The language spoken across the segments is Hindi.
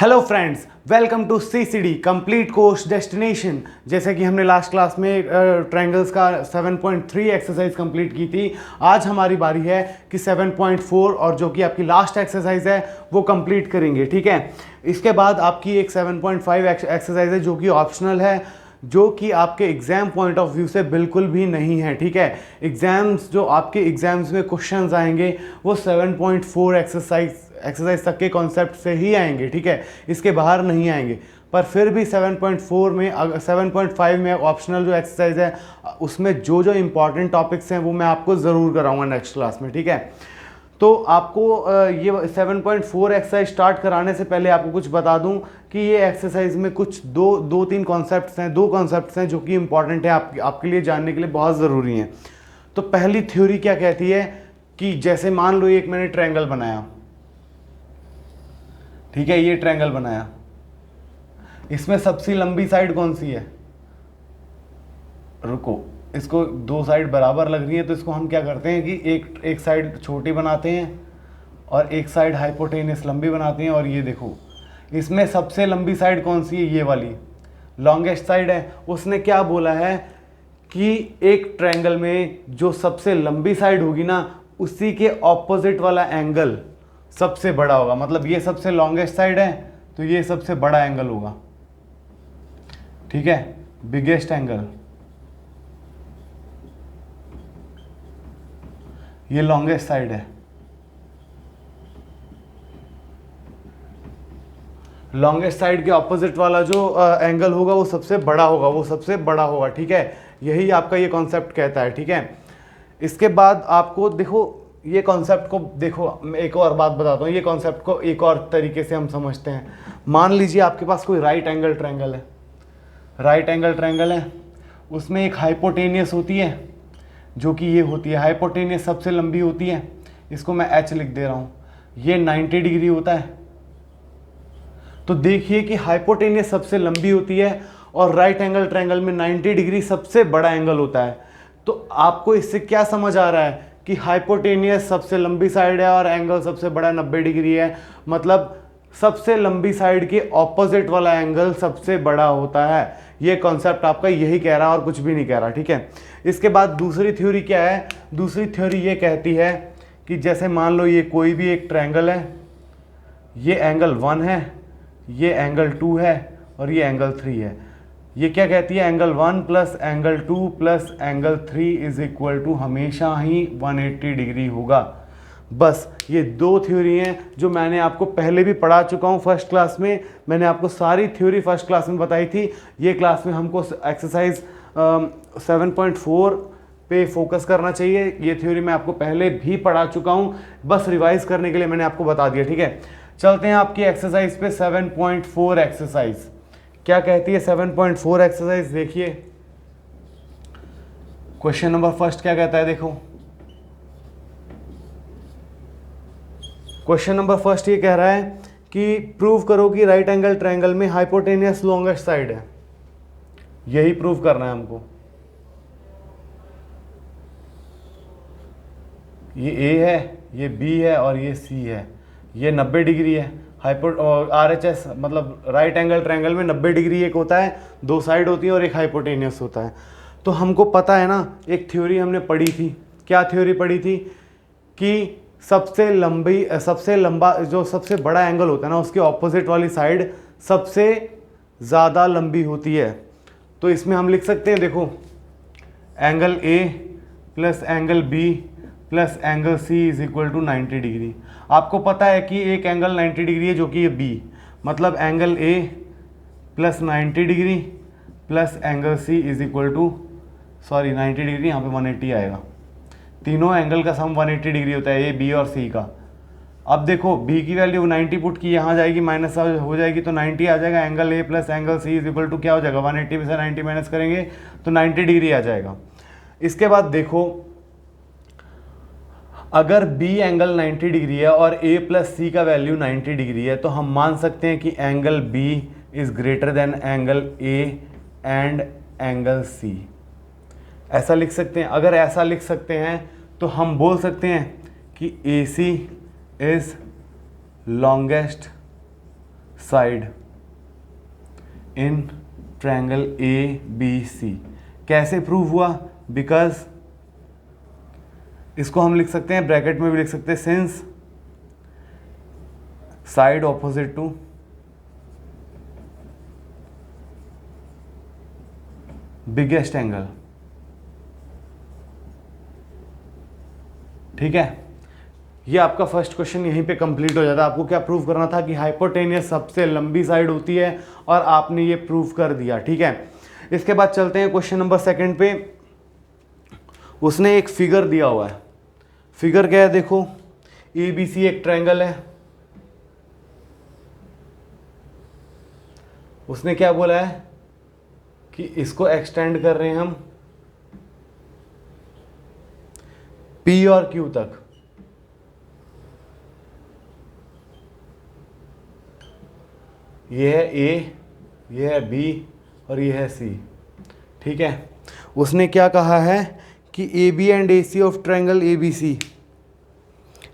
Hello friends, welcome to CCD complete course destination. जैसे कि हमने लास्ट क्लास में ट्रायंगल्स का 7.3 एक्सरसाइज कंप्लीट की थी। आज हमारी बारी है कि 7.4 और जो कि आपकी लास्ट एक्सरसाइज है वो कंप्लीट करेंगे। ठीक है, इसके बाद आपकी एक 7.5 एक्सरसाइज है जो कि ऑप्शनल है, जो कि आपके एग्जाम पॉइंट ऑफ व्यू से बिल्कुल भी नहीं है। ठीक है, एग्जाम्स जो आपके एग्जाम्स में क्वेश्चंस आएंगे वो 7.4 एक्सरसाइज तक के कॉन्सेप्ट से ही आएंगे। ठीक है, इसके बाहर नहीं आएंगे। पर फिर भी 7.4 में 7.5 में ऑप्शनल जो एक्सरसाइज है उसमें जो जो इंपॉर्टेंट टॉपिक्स हैं वो मैं आपको ज़रूर कराऊंगा नेक्स्ट क्लास में। ठीक है, तो आपको ये 7.4 एक्सरसाइज स्टार्ट कराने से पहले आपको कुछ बता दूं कि ये एक्सरसाइज में कुछ दो तीन कॉन्सेप्ट्स हैं, दो कॉन्सेप्ट्स हैं जो कि इंपॉर्टेंट है आपके लिए जानने के लिए बहुत ज़रूरी हैं। तो पहली थ्योरी क्या कहती है कि जैसे मान लो एक मैंने ट्रायंगल बनाया। ठीक है, ये ट्रायंगल बनाया, इसमें सबसे लंबी साइड कौन सी है? रुको, इसको दो साइड बराबर लग रही है तो इसको हम क्या करते हैं कि एक साइड छोटी बनाते हैं और एक साइड हाइपोटेनियस लंबी बनाते हैं। और ये देखो, इसमें सबसे लंबी साइड कौन सी है? ये वाली लॉन्गेस्ट साइड है। उसने क्या बोला है कि एक ट्रायंगल में जो सबसे लंबी साइड होगी ना, उसी के ऑपोजिट वाला एंगल सबसे बड़ा होगा। मतलब ये सबसे लॉन्गेस्ट साइड है तो ये सबसे बड़ा एंगल होगा। ठीक है, बिगेस्ट एंगल, ये लॉन्गेस्ट साइड है। लॉन्गेस्ट साइड के ऑपोजिट वाला जो एंगल होगा वो सबसे बड़ा होगा, वो सबसे बड़ा होगा। ठीक है, यही आपका ये कॉन्सेप्ट कहता है। ठीक है, इसके बाद आपको देखो, ये कॉन्सेप्ट को देखो, मैं एक और बात बताता हूँ। ये कॉन्सेप्ट को एक और तरीके से हम समझते हैं। मान लीजिए आपके पास कोई राइट एंगल ट्रायंगल है, राइट एंगल ट्रायंगल है, उसमें एक हाइपोटेनियस होती है जो कि ये होती है, हाइपोटेनियस सबसे लंबी होती है। इसको मैं H लिख दे रहा हूँ। ये 90 डिग्री होता है। तो देखिए कि हाइपोटेनियस सबसे लंबी होती है और राइट एंगल ट्रायंगल में 90 डिग्री सबसे बड़ा एंगल होता है। तो आपको इससे क्या समझ आ रहा है कि हाइपोटेनियस सबसे लंबी साइड है और एंगल सबसे बड़ा 90 डिग्री है। मतलब सबसे लंबी साइड के ऑपोजिट वाला एंगल सबसे बड़ा होता है। ये कॉन्सेप्ट आपका यही कह रहा है और कुछ भी नहीं कह रहा। ठीक है, इसके बाद दूसरी थ्योरी क्या है? दूसरी थ्योरी ये कहती है कि जैसे मान लो ये कोई भी एक ट्रायंगल है, ये एंगल 1 है, ये एंगल 2 है और ये एंगल 3 है। ये क्या कहती है? Angle 1 plus angle 2 plus angle 3 is equal to हमेशा ही 180 डिग्री होगा। बस ये दो थ्योरी हैं जो मैंने आपको पहले भी पढ़ा चुका हूँ फर्स्ट क्लास में। मैंने आपको सारी थ्योरी फर्स्ट क्लास में बताई थी। ये क्लास में हमको एक्सरसाइज 7.4 पे फोकस करना चाहिए। ये थ्योरी मैं आपको पहले भी पढ़ा चुका हूँ, बस रिवाइज करने के लिए मैंने आपको बता दिया। ठीक है, चलते हैं आपकी एक्सरसाइज पे। 7.4 एक्सरसाइज क्या कहती है? 7.4 एक्सरसाइज देखिए, क्वेश्चन नंबर फर्स्ट क्या कहता है? देखो, क्वेश्चन नंबर फर्स्ट ये कह रहा है कि प्रूव करो कि राइट एंगल ट्रायंगल में हाइपोटेनियस लॉन्गेस्ट साइड है। यही प्रूव करना है हमको। ये A है, ये B है और ये C है। ये 90 डिग्री है। RHS मतलब राइट एंगल ट्रायंगल में 90 डिग्री एक होता है, दो साइड होती है और एक हाइपोटेनियस होता है। तो हमको पता है ना, एक थ्योरी हमने पढ़ी थी। क्या थ्योरी पढ़ी थी? कि सबसे लंबा जो सबसे बड़ा एंगल होता है ना, उसके ऑपोजिट वाली साइड सबसे ज़्यादा लंबी होती है। तो इसमें हम लिख सकते हैं, देखो, angle A plus angle B plus angle C is equal to 90 degree. आपको पता है कि एक एंगल 90 डिग्री है जो कि ये B, मतलब angle A plus 90 degree plus angle C is equal to 90 degree, यहाँ पे 180 आएगा। तीनों एंगल का सम 180 डिग्री होता है, ये B और C का। अब देखो, B की वैल्यू 90 पुट की, यहाँ जाएगी माइनस हो जाएगी तो 90 आ जाएगा। Angle A plus angle C is equal to क्या हो जाएगा? 180 में से 90 माइनस करेंगे तो 90 डिग्री आ जाएगा। इसके बाद देखो, अगर B एंगल 90 डिग्री है और A प्लस C का वैल्यू 90 डिग्री है तो हम मान सकते हैं कि angle B is greater than angle A and angle C। ऐसा लिख सकते हैं। अगर ऐसा लिख सकते हैं तो हम बोल सकते हैं कि AC is longest side in triangle A B C. कैसे प्रूव हुआ? बिकॉज इसको हम लिख सकते हैं, ब्रैकेट में भी लिख सकते हैं, since side opposite to biggest angle. ठीक है, ये आपका फर्स्ट क्वेश्चन यहीं पे कंप्लीट हो जाता है। आपको क्या प्रूव करना था कि हाइपोटेनियस सबसे लंबी साइड होती है और आपने ये प्रूव कर दिया। ठीक है, इसके बाद चलते हैं क्वेश्चन नंबर सेकंड पे। उसने एक फिगर दिया हुआ है। फिगर क्या है? देखो, ए बी सी एक ट्रायंगल है। उसने क्या बोला है कि इसको एक्सटेंड कर रहे हैं हम P और Q तक। ये है A, ये है B और ये है C। ठीक है, उसने क्या कहा है कि AB and AC of triangle ABC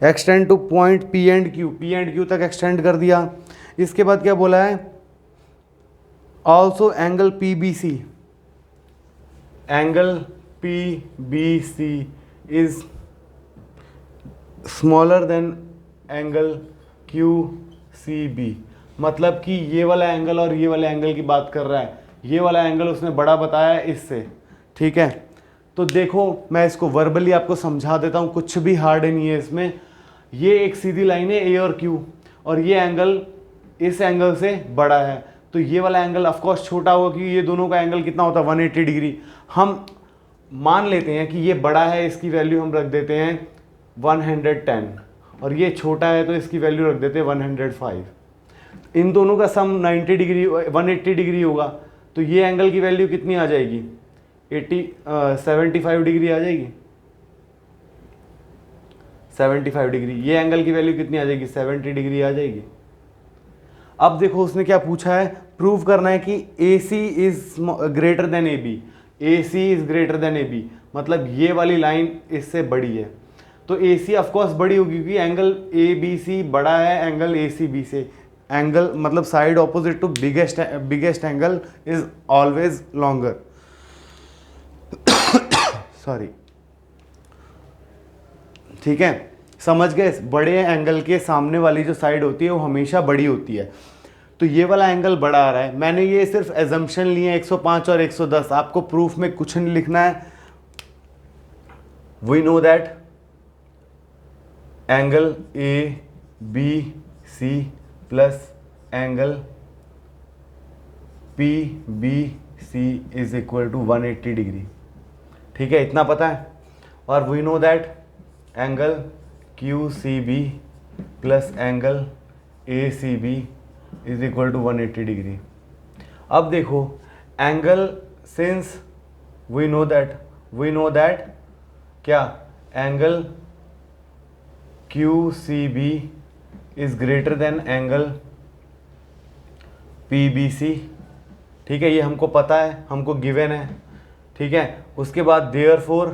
extend two point P and Q तक एक्सटेंड कर दिया। इसके बाद क्या बोला है? Also angle PBC, angle PBC is smaller than angle QCB। मतलब कि ये वाला एंगल और ये वाले एंगल की बात कर रहा है। ये वाला एंगल उसने बड़ा बताया है इससे। ठीक है, तो देखो मैं इसको वर्बली आपको समझा देता हूँ, कुछ भी हार्ड नहीं है इसमें। ये एक सीधी लाइन है A और Q, और ये एंगल इस एंगल से बड़ा है, तो ये वाला एंगल ऑफकोर्स छोटा होगा क्योंकि ये दोनों का एंगल कितना होता है? 180 डिग्री। हम मान लेते हैं कि ये बड़ा है, इसकी वैल्यू हम रख देते हैं 110, और ये छोटा है तो इसकी वैल्यू रख देते हैं 105। इन दोनों का सम 90 डिग्री 180 डिग्री होगा, तो ये एंगल की वैल्यू कितनी आ जाएगी? 75 डिग्री आ जाएगी। 75 डिग्री। ये एंगल की वैल्यू कितनी आ जाएगी? 70 डिग्री आ जाएगी। अब देखो उसने क्या पूछा है? प्रूव करना है कि AC is greater then AB। AC is greater then AB मतलब ये वाली लाइन इससे बड़ी है, तो AC ऑफकोर्स बड़ी होगी क्योंकि एंगल ABC बड़ा है एंगल ACB से। एंगल मतलब side opposite to biggest angle is always longer. Sorry. ठीक है, समझ गए? बड़े एंगल के सामने वाली जो साइड होती है वो हमेशा बड़ी होती है। तो ये वाला एंगल बड़ा आ रहा है। मैंने ये सिर्फ एजम्पशन लिए 105 और 110। आपको प्रूफ में कुछ नहीं लिखना है। We know that angle ABC plus angle PBC is equal to 180 degree. ठीक है, इतना पता है। और we know that angle QCB plus angle ACB is equal to 180 degree. अब देखो angle, since we know that क्या angle QCB is greater than angle PBC। ठीक है, ये हमको पता है, हमको गिवन है। ठीक है, उसके बाद देयरफॉर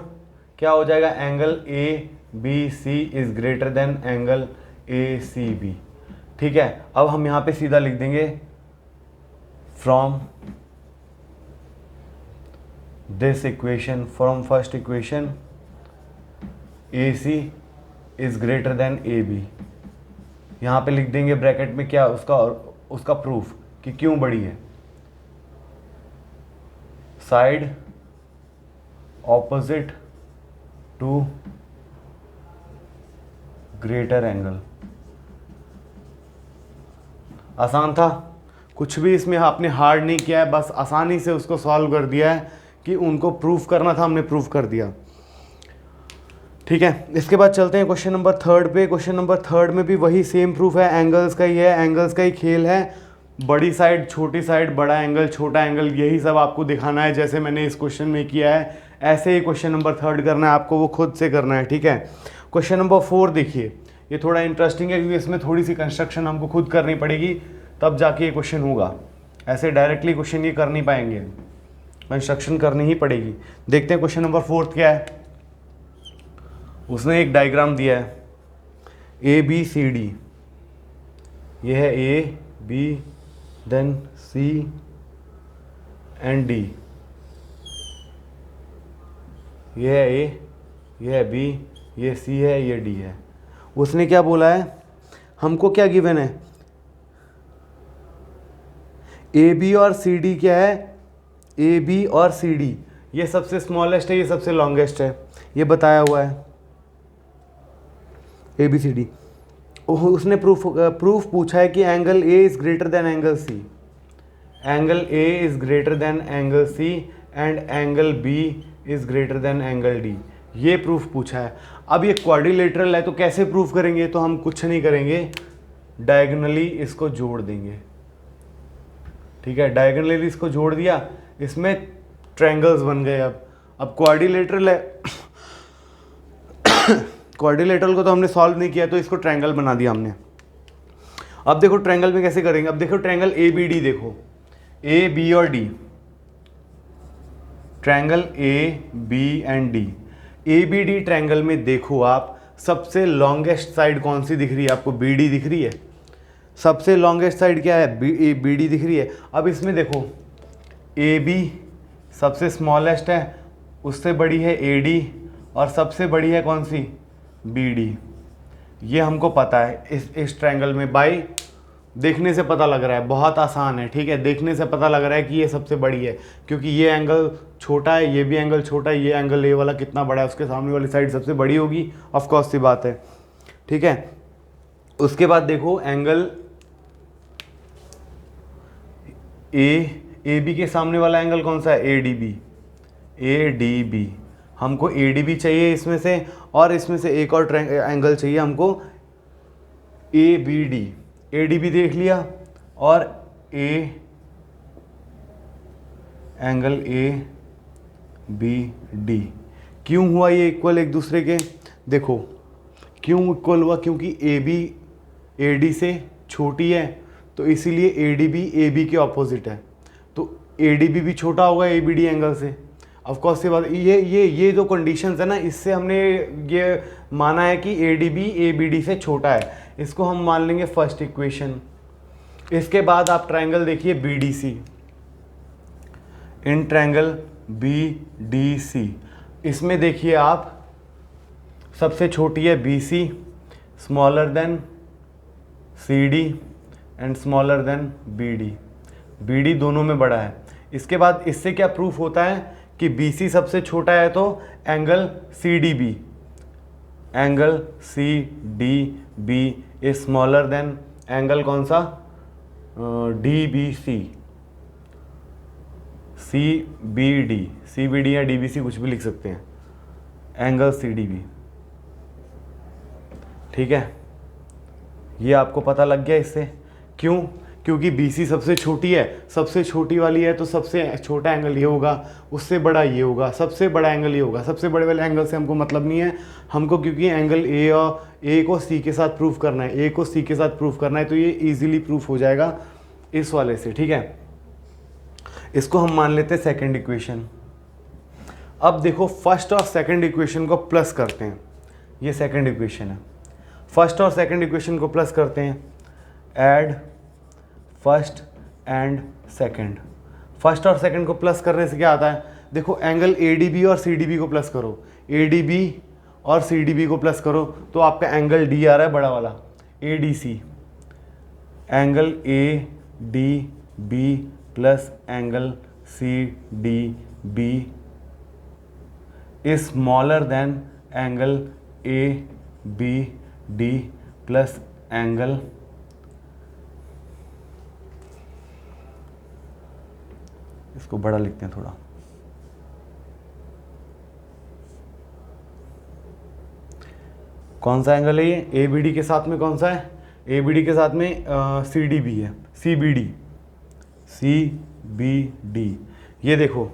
क्या हो जाएगा? Angle ABC is greater than angle ACB। ठीक है, अब हम यहाँ पे सीधा लिख देंगे from this equation, from first equation AC is greater then AB। यहाँ पे लिख देंगे ब्रैकेट में क्या? उसका प्रूफ कि क्यों बड़ी है। Side opposite to greater angle. आसान था, कुछ भी इसमें आपने हार्ड नहीं किया है, बस आसानी से उसको सॉल्व कर दिया है कि उनको प्रूफ करना था, हमने प्रूफ कर दिया। ठीक है, इसके बाद चलते हैं क्वेश्चन नंबर थर्ड पे। क्वेश्चन नंबर थर्ड में भी वही सेम प्रूफ है, एंगल्स का ही है, एंगल्स का ही खेल है। बड़ी साइड, छोटी साइड, बड़ा एंगल, छोटा एंगल, यही सब आपको दिखाना है जैसे मैंने इस क्वेश्चन में किया है। ऐसे ही क्वेश्चन नंबर थर्ड करना है आपको, वो खुद से करना है। ठीक है, क्वेश्चन नंबर 4 देखिए, ये थोड़ा इंटरेस्टिंग है क्योंकि इसमें थोड़ी सी कंस्ट्रक्शन हमको खुद करनी पड़ेगी, तब जाके ये क्वेश्चन होगा। ऐसे डायरेक्टली क्वेश्चन ये कर नहीं पाएंगे, कंस्ट्रक्शन करनी ही पड़ेगी। देखते हैं क्वेश्चन नंबर 4 क्या है। उसने एक डायग्राम दिया है ABCD, ये है B, then C and D. ये है ए, ये है बी, ये सी है, ये डी है। उसने क्या बोला है, हमको क्या गिवन है, ए बी और सी डी क्या है, ए बी और सी डी, ये सबसे स्मॉलेस्ट है, ये सबसे लॉन्गेस्ट है, ये बताया हुआ है ए बी सी डी। उसने प्रूफ पूछा है कि angle A is greater than angle C, angle A is greater than angle C and angle B is greater than angle D, ये प्रूफ पूछा है। अब ये क्वाड्रिलेटरल है तो कैसे प्रूफ करेंगे, तो हम कुछ नहीं करेंगे, डायगोनली इसको जोड़ देंगे। ठीक है, डायगोनली इसको जोड़ दिया, इसमें ट्रायंगल्स बन गए। अब क्वाड्रिलेटरल है क्वाड्रिलेटरल को तो हमने सॉल्व नहीं किया, तो इसको ट्रायंगल बना दिया हमने। अब देखो ट्रायंगल में कैसे करेंगे, अब देखो ट्रायंगल ए बी डी, देखो ए बी और D, triangle A B and D, A B D triangle में देखो आप सबसे लॉन्गेस्ट साइड कौन सी दिख रही है आपको, बी डी दिख रही है। सबसे लॉन्गेस्ट साइड क्या है, बी डी दिख रही है। अब इसमें देखो ए बी सबसे स्मॉलेस्ट है, उससे बड़ी है ए डी, और सबसे बड़ी है कौन सी, बी डी। ये हमको पता है इस ट्रायंगल में, बाई देखने से पता लग रहा है, बहुत आसान है। ठीक है, देखने से पता लग रहा है कि ये सबसे बड़ी है, क्योंकि ये एंगल छोटा है, ये भी एंगल छोटा है, ये एंगल ए वाला कितना बड़ा है, उसके सामने वाली साइड सबसे बड़ी होगी, ऑफ कोर्स सी बात है। ठीक है, उसके बाद देखो एंगल ए बी के सामने वाला एंगल कौन सा है, A D B, A D B. हमको ए डी बी चाहिए इसमें से, और इसमें से एक और एंगल चाहिए हमको A B D. A D B देख लिया, और एंगल ए बी डी। क्यों हुआ ये इक्वल एक दूसरे के, देखो क्यों इक्वल हुआ, क्योंकि ए बी ए डी से छोटी है, तो इसीलिए A D B A B के ऑपोजिट है, तो ए डी बी भी छोटा होगा ए बी डी एंगल से। ऑफ कोर्स ये बात, ये जो कंडीशंस है ना, इससे हमने ये माना है कि A D B A B D से छोटा है, इसको हम मान लेंगे फर्स्ट इक्वेशन। इसके बाद आप ट्रायंगल देखिए B D C, in triangle B D C, इसमें देखिए आप सबसे छोटी है B C, smaller than C D and smaller than B D, B D दोनों में बड़ा है। इसके बाद इससे क्या प्रूफ होता है कि बी सी सबसे छोटा है, तो angle C D B, angle C D B is smaller than angle कौन सा, D B C, C B D, C B D या डी बी सी कुछ भी लिख सकते हैं, एंगल सी डी बी। ठीक है, ये आपको पता लग गया इससे, क्यों, क्योंकि बी सी सबसे छोटी है, सबसे छोटी वाली है, तो सबसे छोटा एंगल ये होगा, उससे बड़ा ये होगा, सबसे बड़ा एंगल ये होगा। सबसे बड़े वाले एंगल से हमको मतलब नहीं है, हमको क्योंकि एंगल ए और ए को सी के साथ प्रूफ करना है, ए को सी के साथ प्रूफ करना है, तो ये इजीली प्रूफ हो जाएगा इस वाले से। ठीक है, इसको हम मान लेते हैं सेकेंड इक्वेशन। अब देखो फर्स्ट और सेकेंड इक्वेशन को प्लस करते हैं, ये सेकेंड इक्वेशन है, फर्स्ट और सेकेंड इक्वेशन को प्लस करते हैं, add first and second. First और सेकंड को प्लस करने से क्या आता है, देखो एंगल ए डी बी और सी डी बी को प्लस करो, ए डी बी और सी डी बी को प्लस करो, तो आपका एंगल डी आ रहा है बड़ा वाला, A D C, angle A D B plus angle C D B is smaller than angle A B D plus angle, इसको बड़ा लिखते हैं थोड़ा, कौन सा एंगल है ये, ए बी डी के साथ में कौन सा है, ए बी डी के साथ में सी डी बी है, C B D, C B D. ये देखो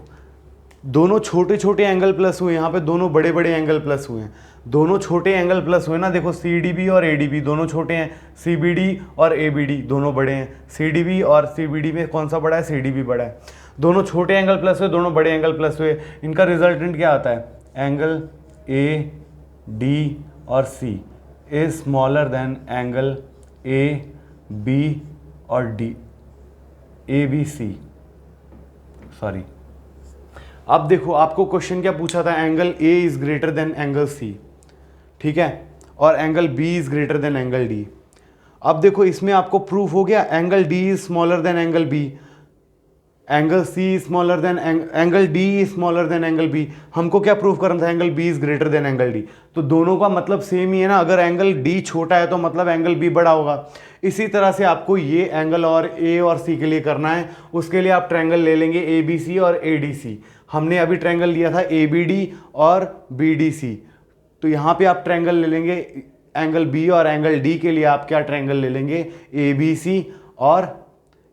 दोनों छोटे छोटे एंगल प्लस हुए, यहाँ पे दोनों बड़े बड़े एंगल प्लस हुए हैं, दोनों छोटे एंगल प्लस हुए ना, देखो सी डी बी और ए डी बी दोनों छोटे हैं, सी बी डी और ए बी डी दोनों बड़े हैं, सी डी बी और सी बी डी में कौन सा बड़ा है, सी डी बी बड़ा है, दोनों छोटे एंगल प्लस हुए, दोनों बड़े एंगल प्लस हुए, इनका रिजल्टेंट क्या आता है, एंगल ए डी और C is smaller than angle A B और D, A B C, sorry. अब देखो आपको क्वेश्चन क्या पूछा था, angle A is greater than angle C, ठीक है, और angle B is greater than angle D. अब देखो इसमें आपको प्रूफ हो गया angle D is smaller than angle B, angle C is smaller than angle D is smaller than angle B. हमको क्या प्रूफ करना था, angle B is greater than angle D. तो दोनों का मतलब सेम ही है ना, अगर एंगल डी छोटा है तो मतलब एंगल बी बड़ा होगा। इसी तरह से आपको ये एंगल और ए और सी के लिए करना है। उसके लिए आप ट्रायंगल ले लेंगे ए बी सी और ए डी सी। हमने अभी ट्रायंगल लिया था ए बी डी और बी डी सी, तो यहाँ पे आप ट्रायंगल ले लेंगे एंगल बी, और एंगल डी के लिए आप क्या ट्रायंगल ले लेंगे, ए बी सी और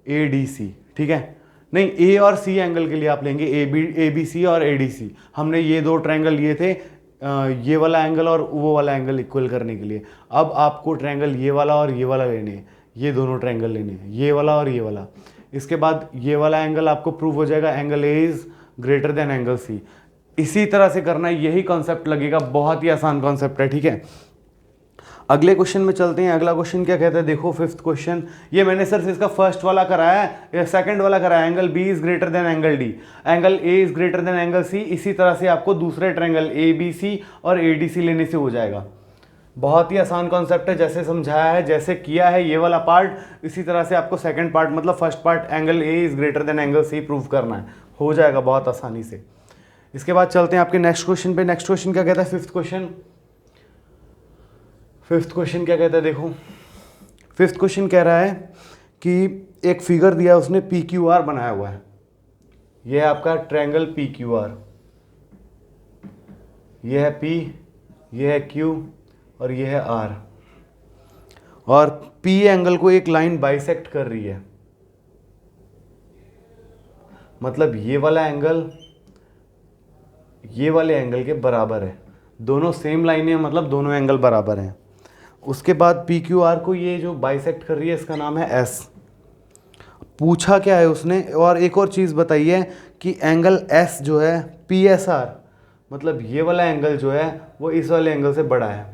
ए डी सी, ठीक है। नहीं, ए और सी एंगल के लिए आप लेंगे ए बी सी और ए डी सी। हमने ये दो ट्रायंगल लिए थे, ये वाला एंगल और वो वाला एंगल इक्वल करने के लिए। अब आपको ट्रायंगल ये वाला और ये वाला लेने हैं, ये दोनों ट्रायंगल लेने हैं, ये वाला और ये वाला। इसके बाद ये वाला एंगल आपको प्रूव हो जाएगा, angle A is greater than angle C. इसी तरह से करना है, यही कॉन्सेप्ट लगेगा, बहुत ही आसान कॉन्सेप्ट है, ठीक है। अगले क्वेश्चन में चलते हैं। अगला क्वेश्चन क्या कहता है, देखो फिफ्थ क्वेश्चन, ये मैंने सिर्फ इसका फर्स्ट वाला कराया है, सेकंड वाला कराया, angle B is greater than angle D, angle A is greater than angle C. इसी तरह से आपको दूसरे ट्रायंगल ए बी सी और ए डी सी लेने से हो जाएगा। बहुत ही आसान कॉन्सेप्ट है, जैसे समझाया है, जैसे किया है ये वाला पार्ट, इसी तरह से आपको सेकंड पार्ट मतलब first part angle A is greater than angle C prove करना है, हो जाएगा बहुत आसानी से। इसके बाद चलते हैं आपके नेक्स्ट क्वेश्चन पे। नेक्स्ट क्वेश्चन क्या कहता है, फिफ्थ क्वेश्चन। फिफ्थ क्वेश्चन क्या कहता है, देखो फिफ्थ क्वेश्चन कह रहा है कि एक फिगर दिया है उसने, पी क्यू आर बनाया हुआ है। यह है आपका ट्रायंगल पी क्यू आर, यह है पी, यह है क्यू और यह है आर, और पी एंगल को एक लाइन बाइसेक्ट कर रही है। मतलब ये वाला एंगल ये वाले एंगल के बराबर है, दोनों सेम लाइन है, मतलब दोनों एंगल बराबर हैं। उसके बाद पी क्यू आर को ये जो बाइसेक्ट कर रही है इसका नाम है एस। पूछा क्या है उसने, और एक और चीज़ बताई है कि एंगल एस जो है पी एस आर, मतलब ये वाला एंगल जो है वो इस वाले एंगल से बड़ा है।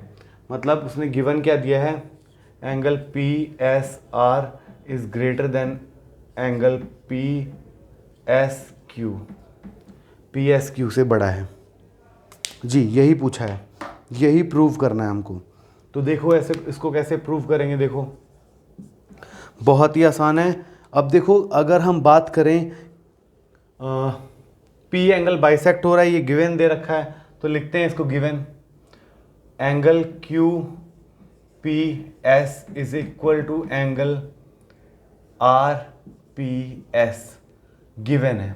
मतलब उसने गिवन क्या दिया है, angle P S R is greater than angle P S Q, P S Q से बड़ा है जी, यही पूछा है, यही प्रूव करना है हमको। तो देखो ऐसे इसको कैसे प्रूव करेंगे, देखो बहुत ही आसान है। अब देखो अगर हम बात करें पी एंगल बाइसेक्ट हो रहा है, ये गिवन दे रखा है, तो लिखते हैं इसको given, angle Q P S is equal to angle R P S, given है।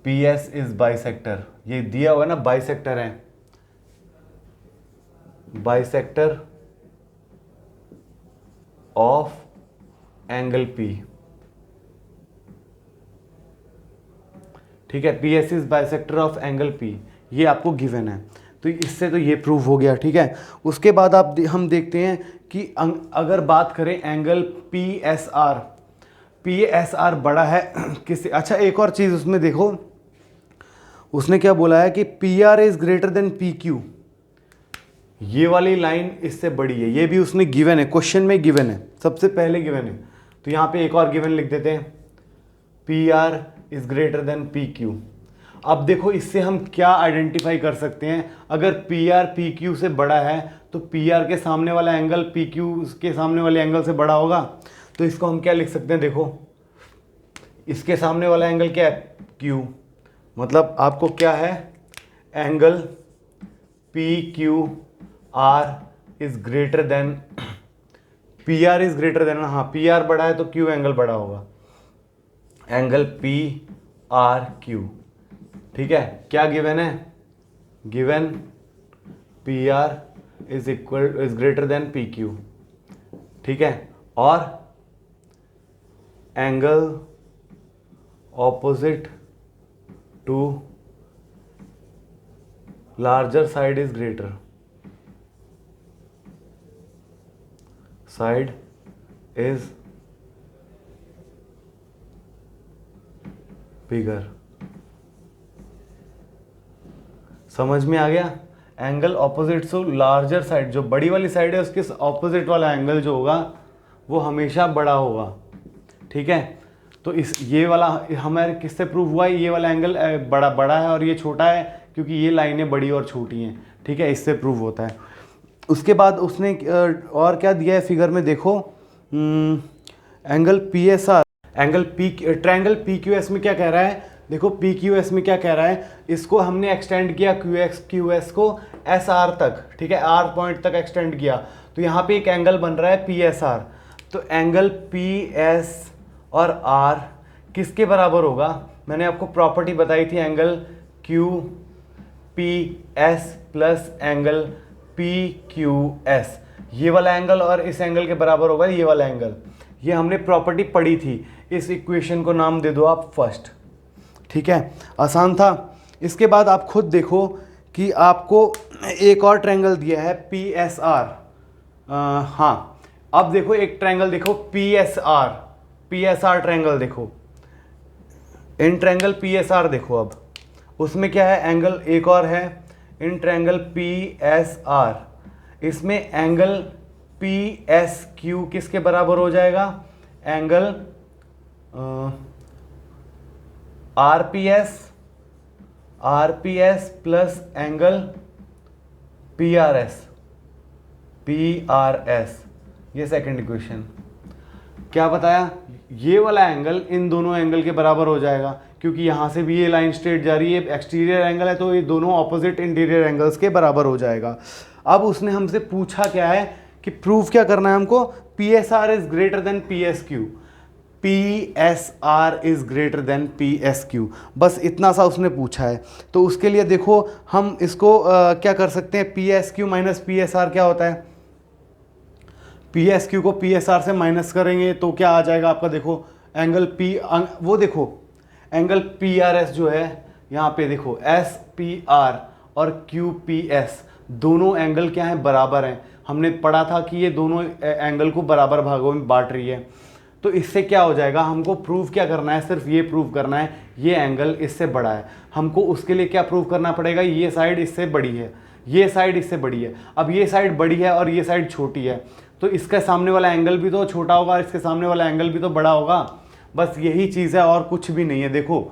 पी एस इज बाइसेक्टर, ये दिया हुआ है ना, बाइसेक्टर है, बाइसेक्टर ऑफ एंगल पी, ठीक है। P S is bisector of angle P, ये आपको गिवन है, तो इससे तो ये प्रूव हो गया, ठीक है। उसके बाद हम देखते हैं कि अगर बात करें एंगल पी एस आर बड़ा है किससे। अच्छा एक और चीज़ उसमें देखो, उसने क्या बोला है कि P R is greater than P Q, ये वाली लाइन इससे बड़ी है, ये भी उसने गिवन है, क्वेश्चन में गिवन है, सबसे पहले गिवन है। तो यहाँ पे एक और गिवन लिख देते हैं, P R is greater than P Q. अब देखो इससे हम क्या आइडेंटिफाई कर सकते हैं, अगर पी आर पी क्यू से बड़ा है तो पी आर के सामने वाला एंगल पी क्यू के सामने वाले एंगल से बड़ा होगा। तो इसको हम क्या लिख सकते हैं, देखो इसके सामने वाला एंगल क्या है, क्यू, मतलब आपको क्या है, angle P Q R is greater than, P R is greater then, हाँ पी आर बड़ा है तो क्यू एंगल बड़ा होगा, एंगल पी आर क्यू, ठीक है। क्या गिवन है, given P R is greater than P Q, ठीक है, और angle opposite to larger side is greater, side is bigger. समझ में आ गया, angle opposite to larger side, जो बड़ी वाली साइड है उसके ऑपोजिट वाला एंगल जो होगा वो हमेशा बड़ा होगा, ठीक है। तो इस ये वाला हमारे किससे प्रूव हुआ है, ये वाला एंगल बड़ा बड़ा है और ये छोटा है, क्योंकि ये लाइनें बड़ी और छोटी हैं, ठीक है, इससे प्रूव होता है। उसके बाद उसने और क्या दिया है फिगर में, देखो angle P S R, angle P, triangle P Q S में क्या कह रहा है, देखो पी क्यू एस में क्या कह रहा है, इसको हमने एक्सटेंड किया क्यू एस को एस आर तक, ठीक है, आर पॉइंट तक एक्सटेंड किया, तो यहाँ पे एक एंगल बन रहा है पी एस आर। तो एंगल पी एस और आर किसके बराबर होगा, मैंने आपको प्रॉपर्टी बताई थी, angle Q P S plus angle P Q S, ये वाला एंगल और इस एंगल के बराबर होगा ये वाला एंगल, ये हमने प्रॉपर्टी पढ़ी थी। इस इक्वेशन को नाम दे दो आप फर्स्ट, ठीक है, आसान था। इसके बाद आप खुद देखो कि आपको एक और ट्रायंगल दिया है पी एस आर, हाँ अब देखो एक ट्रायंगल देखो पी एस आर ट्रायंगल देखो, in triangle P S R देखो, अब उसमें क्या है, एंगल एक और है in triangle P S R, इसमें एंगल पी एस क्यू किसके बराबर हो जाएगा, angle R P S plus angle P R S, ये सेकंड इक्वेशन। क्या बताया, ये वाला एंगल इन दोनों एंगल के बराबर हो जाएगा, क्योंकि यहाँ से भी ये लाइन स्ट्रेट जा रही है, एक्सटीरियर एंगल है, तो ये दोनों ऑपोजिट इंटीरियर एंगल्स के बराबर हो जाएगा। अब उसने हमसे पूछा क्या है कि प्रूफ क्या करना है हमको, P S R is greater than P S Q, P S R is greater than P S Q, बस इतना सा उसने पूछा है। तो उसके लिए देखो हम इसको क्या कर सकते हैं, P S Q minus P S R क्या होता है, पी एस क्यू को पी एस आर से माइनस करेंगे तो क्या आ जाएगा आपका, देखो एंगल पी, वो देखो एंगल पी आर एस जो है यहाँ पे देखो, एस पी आर और क्यू पी एस दोनों एंगल क्या हैं, बराबर हैं। हमने पढ़ा था कि ये दोनों एंगल को बराबर भागों में बांट रही है। तो इससे क्या हो जाएगा, हमको प्रूव क्या करना है, सिर्फ ये प्रूव करना है ये एंगल इससे बड़ा है। हमको उसके लिए क्या प्रूव करना पड़ेगा, ये साइड इससे बड़ी है, ये साइड इससे बड़ी है। अब ये साइड बड़ी है और ये साइड छोटी है, तो इसका सामने वाला एंगल भी तो छोटा होगा, इसके सामने वाला एंगल भी तो बड़ा होगा, बस यही चीज़ है और कुछ भी नहीं है। देखो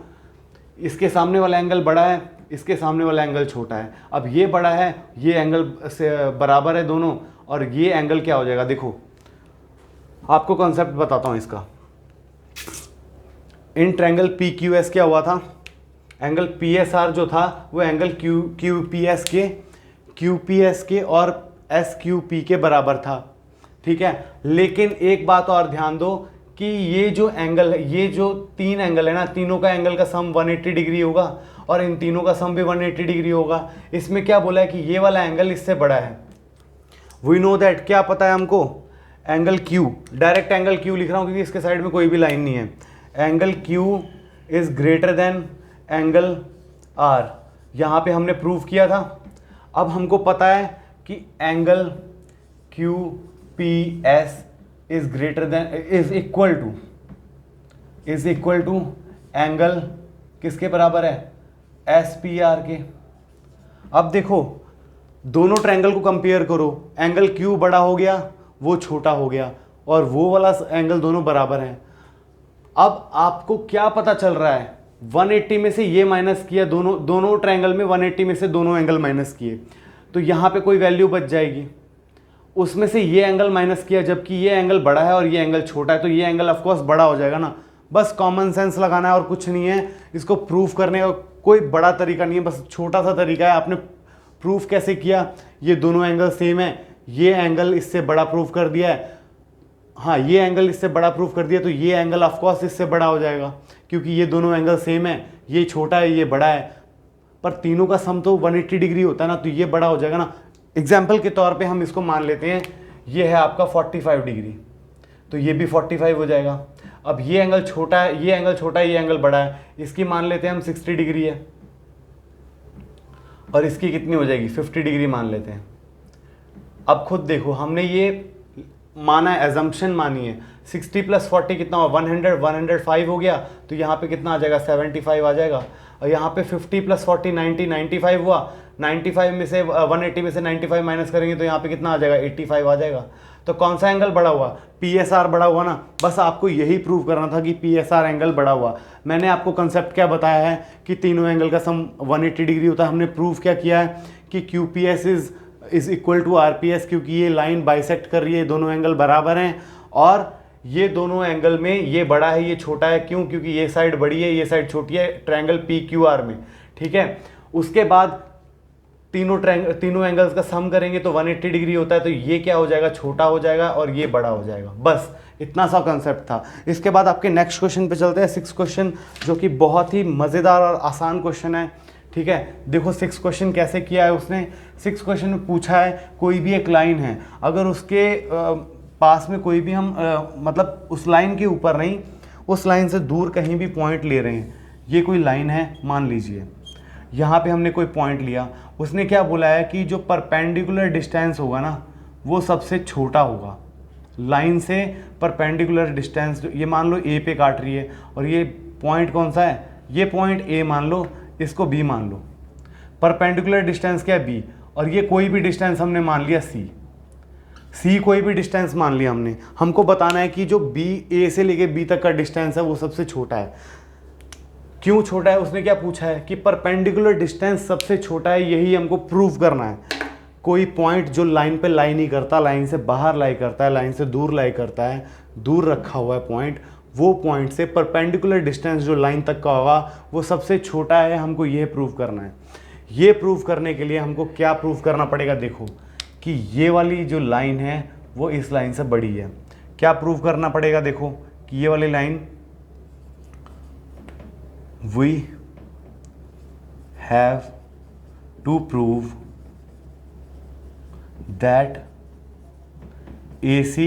इसके सामने वाला एंगल बड़ा है, इसके सामने वाला एंगल छोटा है। अब ये बड़ा है, ये एंगल से बराबर है दोनों, और ये एंगल क्या हो जाएगा, देखो आपको कॉन्सेप्ट बताता हूँ इसका। In triangle P Q S क्या हुआ था, एंगल पी एस आर जो था वो एंगल क्यू पी एस के और एस क्यू पी के बराबर था, ठीक है। लेकिन एक बात और ध्यान दो कि ये जो एंगल है, ये जो तीन एंगल है ना, तीनों का एंगल का सम 180 डिग्री होगा और इन तीनों का सम भी 180 डिग्री होगा। इसमें क्या बोला है कि ये वाला एंगल इससे बड़ा है, वी नो दैट, क्या पता है हमको, angle Q, direct angle Q लिख रहा हूँ क्योंकि इसके साइड में कोई भी लाइन नहीं है, angle Q is greater than angle R, यहाँ पे हमने प्रूव किया था। अब हमको पता है कि angle Q P S is greater than, is equal to angle किसके बराबर है, एस पी आर के। अब देखो दोनों ट्रायंगल को कंपेयर करो, एंगल क्यू बड़ा हो गया, वो छोटा हो गया, और वो वाला एंगल दोनों बराबर हैं। अब आपको क्या पता चल रहा है, 180 में से ये माइनस किया, दोनों ट्रायंगल में 180 में से दोनों एंगल माइनस किए, तो यहाँ पे कोई वैल्यू बच जाएगी। उसमें से ये एंगल माइनस किया, जबकि ये एंगल बड़ा है और ये एंगल छोटा है, तो ये एंगल ऑफकोर्स बड़ा हो जाएगा ना। बस कॉमन सेंस लगाना है और कुछ नहीं है, इसको प्रूफ करने का कोई बड़ा तरीका नहीं है, बस छोटा सा तरीका है। आपने प्रूफ कैसे किया, ये दोनों एंगल सेम है, ये एंगल इससे बड़ा प्रूफ कर दिया है, हाँ ये एंगल इससे बड़ा प्रूफ कर दिया, तो ये एंगल ऑफकोर्स इससे बड़ा हो जाएगा, क्योंकि ये दोनों एंगल सेम है, ये छोटा है ये बड़ा है, पर तीनों का सम तो 180 डिग्री होता है ना, तो ये बड़ा हो जाएगा ना। एग्जाम्पल के तौर पे हम इसको मान लेते हैं, ये है आपका 45 डिग्री, तो ये भी 45 हो जाएगा। अब ये एंगल छोटा है, ये एंगल छोटा है, ये एंगल बड़ा है, इसकी मान लेते हैं हम 60 डिग्री है, और इसकी कितनी हो जाएगी, 50 डिग्री मान लेते हैं। अब खुद देखो, हमने ये माना है, एजम्पशन मानी है, 60 + 40 कितना हुआ, 105 हो गया, तो यहाँ पे कितना आ जाएगा, 75 आ जाएगा। और यहाँ पे 50 + 40 90, 95 हुआ, 95 में से 180 में से 95 माइनस करेंगे तो यहाँ पे कितना आ जाएगा, 85 आ जाएगा। तो कौन सा एंगल बड़ा हुआ, PSR बड़ा हुआ ना। बस आपको यही प्रूव करना था कि PSR एंगल बड़ा हुआ। मैंने आपको कंसेप्ट क्या बताया है कि तीनों एंगल का सम 180 डिग्री होता है। हमने प्रूव क्या किया है कि QPS is equal to RPS, क्योंकि ये लाइन बाइसेक्ट कर रही है, दोनों एंगल बराबर हैं और ये दोनों एंगल में ये बड़ा है ये छोटा है। क्यों, क्योंकि ये साइड बड़ी है ये साइड छोटी है, ट्रायंगल PQR में, ठीक है। उसके बाद तीनों एंगल्स का सम करेंगे तो 180 डिग्री होता है, तो ये क्या हो जाएगा, छोटा हो जाएगा और ये बड़ा हो जाएगा। बस इतना सा कंसेप्ट था। इसके बाद आपके नेक्स्ट क्वेश्चन पे चलते हैं, 6 क्वेश्चन, जो कि बहुत ही मज़ेदार और आसान क्वेश्चन है, ठीक है। देखो 6 क्वेश्चन कैसे किया है उसने। 6 क्वेश्चन में पूछा है कोई भी एक लाइन है, अगर उसके पास में कोई भी हम मतलब उस लाइन के ऊपर नहीं, उस लाइन से दूर कहीं भी पॉइंट ले रहे हैं। ये कोई लाइन है मान लीजिए, यहाँ पे हमने कोई पॉइंट लिया, उसने क्या बोला है कि जो परपेंडिकुलर डिस्टेंस होगा ना वो सबसे छोटा होगा। लाइन से परपेंडिकुलर डिस्टेंस, ये मान लो ए पे काट रही है और ये पॉइंट कौन सा है, ये पॉइंट ए मान लो, इसको बी मान लो। परपेंडिकुलर डिस्टेंस क्या है, बी, और ये कोई भी डिस्टेंस हमने मान लिया सी कोई भी डिस्टेंस मान लिया हमने। हमको बताना है कि जो बी, ए से लेके बी तक का डिस्टेंस है वो सबसे छोटा है। क्यों छोटा है, उसने क्या पूछा है कि परपेंडिकुलर डिस्टेंस सबसे छोटा है, यही हमको प्रूव करना है। कोई पॉइंट जो लाइन पे लाई नहीं करता, लाइन से बाहर लाई करता है, लाइन से दूर लाई करता है, दूर रखा हुआ है पॉइंट, वो पॉइंट से परपेंडिकुलर डिस्टेंस जो लाइन तक का होगा वो सबसे छोटा है। हमको ये प्रूव करना है। ये प्रूव करने के लिए हमको क्या प्रूव करना पड़ेगा, देखो कि ये वाली जो लाइन है वो इस लाइन से बड़ी है। क्या प्रूव करना पड़ेगा, देखो कि ये वाली line, we have to prove that AC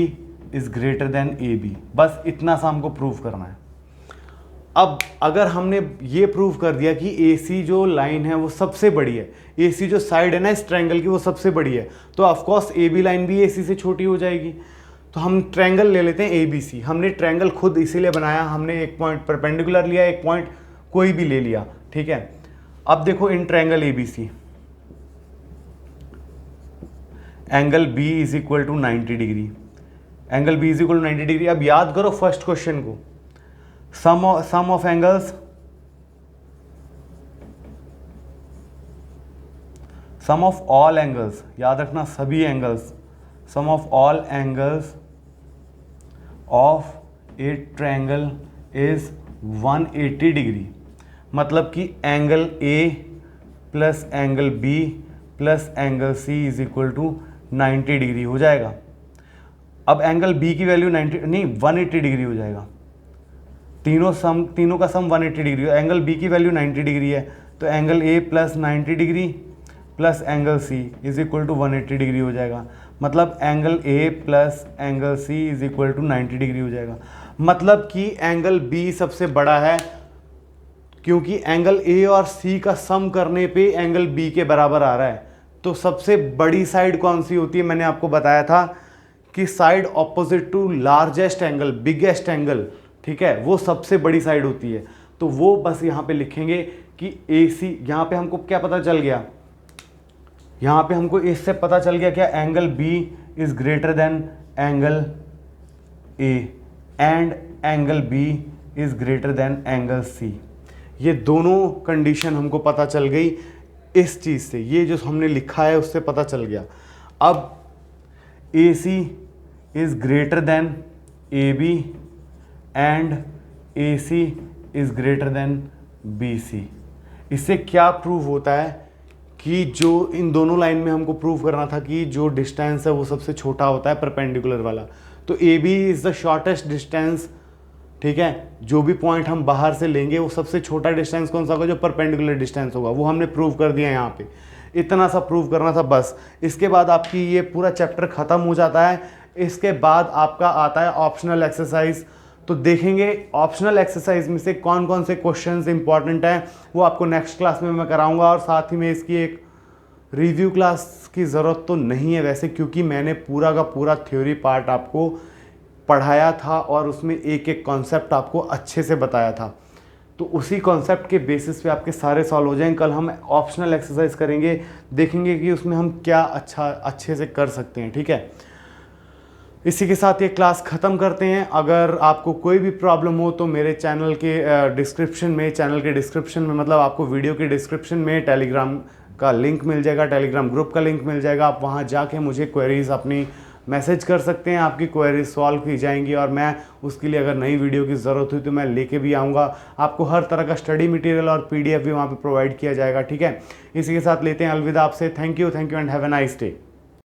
is greater than AB। बस इतना सा हमको प्रूव करना है। अब अगर हमने ये प्रूव कर दिया कि AC जो लाइन है वो सबसे बड़ी है, AC जो साइड है ना इस ट्रायंगल की वो सबसे बड़ी है, तो ऑफकोर्स AB लाइन भी AC से छोटी हो जाएगी। तो हम ट्रायंगल ले लेते हैं ABC। हमने ट्रायंगल खुद इसीलिए बनाया, हमने एक पॉइंट परपेंडिकुलर लिया, एक पॉइंट कोई भी ले लिया, ठीक है। अब देखो in triangle ABC, angle B is equal to 90 degree, angle B is equal to 90 degree. अब याद करो फर्स्ट क्वेश्चन को, sum of angles, sum of all angles, याद रखना सभी angles, sum of all angles of a triangle is 180 degree. मतलब कि angle A plus angle B plus angle C is equal to 90 degree हो जाएगा। अब एंगल B की वैल्यू 180 डिग्री हो जाएगा। तीनों का सम 180 डिग्री, एंगल B की वैल्यू 90 डिग्री है, तो angle A plus 90 degree plus angle C is equal to 180 degree हो जाएगा। मतलब angle A plus angle C is equal to 90 degree हो जाएगा। मतलब कि एंगल B सबसे बड़ा है, क्योंकि एंगल A और C का सम करने पे एंगल B के बराबर आ रहा है। तो सबसे बड़ी साइड कौन सी होती है, मैंने आपको बताया था कि side opposite to largest angle, biggest angle, ठीक है, वो सबसे बड़ी साइड होती है। तो वो बस यहाँ पे लिखेंगे कि AC, यहाँ पे हमको क्या पता चल गया, यहाँ पे हमको इससे पता चल गया क्या, angle B is greater than angle A and angle B is greater than angle C। ये दोनों कंडीशन हमको पता चल गई इस चीज़ से, ये जो हमने लिखा है उससे पता चल गया। अब AC is greater then AB and AC is greater then BC। इससे क्या प्रूव होता है कि जो इन दोनों लाइन में हमको प्रूव करना था कि जो डिस्टेंस है वो सबसे छोटा होता है परपेंडिकुलर वाला, तो AB is the shortest distance, ठीक है। जो भी पॉइंट हम बाहर से लेंगे वो सबसे छोटा डिस्टेंस कौन सा होगा, जो परपेंडिकुलर डिस्टेंस होगा, वो हमने प्रूव कर दिया यहाँ पे। इतना सा प्रूव करना था बस। इसके बाद आपकी ये पूरा चैप्टर ख़त्म हो जाता है। इसके बाद आपका आता है ऑप्शनल एक्सरसाइज। तो देखेंगे ऑप्शनल एक्सरसाइज में से कौन कौन से क्वेश्चंस इंपॉर्टेंट हैं, वो आपको नेक्स्ट क्लास में मैं कराऊंगा। और साथ ही में इसकी एक रिव्यू क्लास की ज़रूरत तो नहीं है वैसे, क्योंकि मैंने पूरा का पूरा थ्योरी पार्ट आपको पढ़ाया था और उसमें एक एक कॉन्सेप्ट आपको अच्छे से बताया था। तो उसी कॉन्सेप्ट के बेसिस पे आपके सारे सॉल्व हो जाएंगे। कल हम ऑप्शनल एक्सरसाइज करेंगे, देखेंगे कि उसमें हम क्या अच्छे से कर सकते हैं, ठीक है। इसी के साथ ये क्लास ख़त्म करते हैं। अगर आपको कोई भी प्रॉब्लम हो तो मेरे चैनल के डिस्क्रिप्शन में मतलब आपको वीडियो के डिस्क्रिप्शन में टेलीग्राम का लिंक मिल जाएगा, टेलीग्राम ग्रुप का लिंक मिल जाएगा। आप वहाँ जाके मुझे क्वेरीज अपनी मैसेज कर सकते हैं, आपकी क्वेरीज सॉल्व की जाएंगी और मैं उसके लिए अगर नई वीडियो की ज़रूरत हुई तो मैं लेके भी आऊँगा। आपको हर तरह का स्टडी मटेरियल और PDF भी वहाँ पे प्रोवाइड किया जाएगा, ठीक है। इसी के साथ लेते हैं अलविदा आपसे। Thank you and have a nice day.